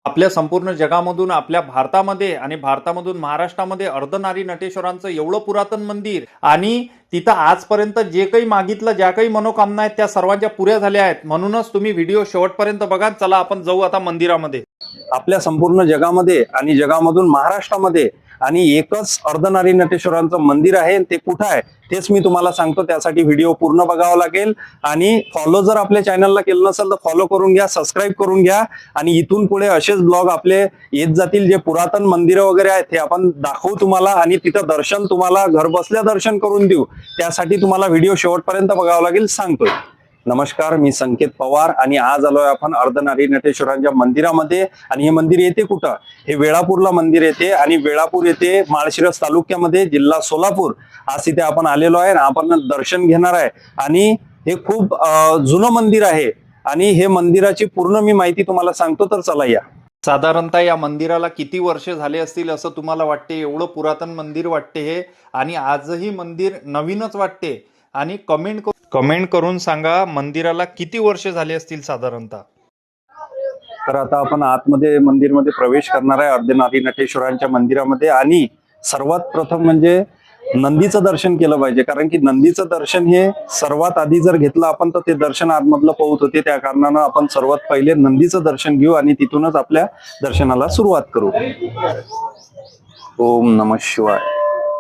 आपल्या संपूर्ण जगामधून आपल्या भारतामध्ये आणि भारतामधून महाराष्ट्रामध्ये अर्धनारी नटेश्वरांचं एवढं पुरातन मंदिर आणि तिथं आजपर्यंत जे काही मागितलं, ज्या काही मनोकामना आहेत त्या सर्वांच्या पुऱ्या झाल्या आहेत. म्हणूनच तुम्ही व्हिडिओ शेवटपर्यंत बघा. चला आपण जाऊ आता मंदिरामध्ये. आपल्या संपूर्ण जगामध्ये आणि जगामधून महाराष्ट्रामध्ये आणि एकच अर्धनारी नटेश्वरांचं मंदिर आहे. ते कुठं आहे तेच मी तुम्हाला सांगतो. त्यासाठी व्हिडिओ पूर्ण बघावा लागेल आणि फॉलो जर आपल्या चॅनलला केलं नसेल तर फॉलो करून घ्या, सबस्क्राईब करून घ्या आणि इथून पुढे असेच ब्लॉग आपले येत जातील. जे पुरातन मंदिरं वगैरे आहेत ते आपण दाखवू तुम्हाला आणि तिथं दर्शन तुम्हाला घर बसल्या दर्शन करून देऊ. त्यासाठी तुम्हाला व्हिडिओ शेवटपर्यंत बघावा लागेल सांगतोय. नमस्कार, मी संकेत पवार आणि आज आलोय आपण अर्धनारी नटेश्वरांच्या मंदिरामध्ये. आणि हे मंदिर येते कुठं? हे वेळापूरला मंदिर येते आणि वेळापूर येते माळशिरस तालुक्यामध्ये, जिल्हा सोलापूर. आज तिथे आपण आलेलो आहे. आपण दर्शन घेणार आहे आणि हे खूप जुनं मंदिर आहे आणि हे मंदिराची पूर्ण मी माहिती तुम्हाला सांगतो. तर चला या. साधारणतः या मंदिराला किती वर्ष झाले असतील असं तुम्हाला वाटते? एवढं पुरातन मंदिर वाटते हे आणि आजही मंदिर नवीनच वाटते. आणि कमेंट करून सांगा मंदिराला किती वर्ष झाले असतील साधारणतः. तर आता आपण आतमध्ये मंदिरमध्ये प्रवेश करणार आहे अर्धनारी नटेश्वरांच्या मंदिरामध्ये. आणि सर्वात प्रथम म्हणजे नंदीचं दर्शन केलं पाहिजे, कारण की नंदीचं दर्शन हे सर्वात आधी जर घेतलं आपण तर ते दर्शन आतमधलं पाहत होते. त्या कारणानं आपण सर्वात पहिले नंदीचं दर्शन घेऊ आणि तिथूनच आपल्या दर्शनाला सुरुवात करू. ओम नमः शिवाय,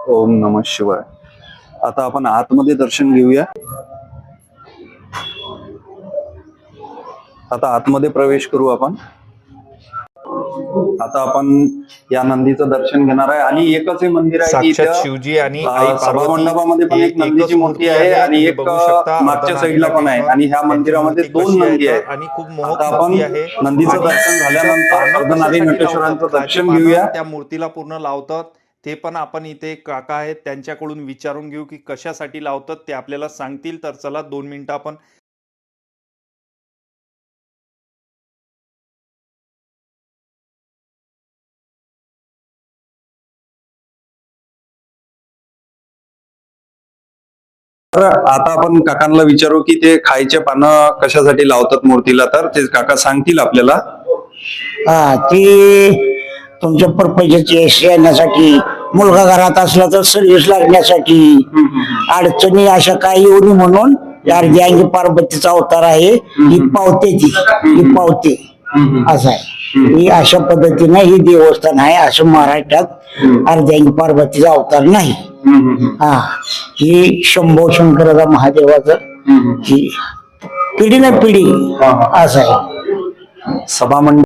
ओम नमः शिवाय. आता आपण आतमध्ये दर्शन घेऊया. आता आतमध्ये प्रवेश करू आपण. आता आपण या नंदीचं दर्शन घेणार आहे आणि एकच हे मंदिर आहे की साक्षात शिवजी आणि सभामंडपामध्ये पण एक नंदीची मूर्ती आहे आणि एक मागच्या साईडला पण आहे आणि ह्या मंदिरामध्ये दोन नंदी आहेत. आणि खूप आता आपण नंदीचं दर्शन झाल्यानंतर अर्धनारी नटेश्वरांचं दर्शन घेऊया. त्या मूर्तीला पूर्ण लावतात ते पण आपण इथे काका आहेत त्यांच्याकडून विचारून घेऊ की कशासाठी लावतात, ते आपल्याला सांगतील. तर चला 2 मिनिटं आपण तर आता आपण काकांना विचारू की ते खायचे पानं कशासाठी लावतात मूर्तीला. तर ते काका सांगतील आपल्याला. ती तुमच्या पर्पजची यश येण्यासाठी, मुलगा घरात असला तर सर्व्हिस लागण्यासाठी, अडचणी अशा काही येऊ नये म्हणून अर्धी अंगी पार्वतीचा अवतार आहे. ही पावते, ही पावते असं आहे. ही अशा पद्धतीनं ही देवस्थान आहे. असं महाराष्ट्रात अर्धी अंगी पार्वतीचा अवतार नाही. ही शंभो शंकराचा महादेवाचं ही पिढी ना पिढी असं आहे. सभामंडप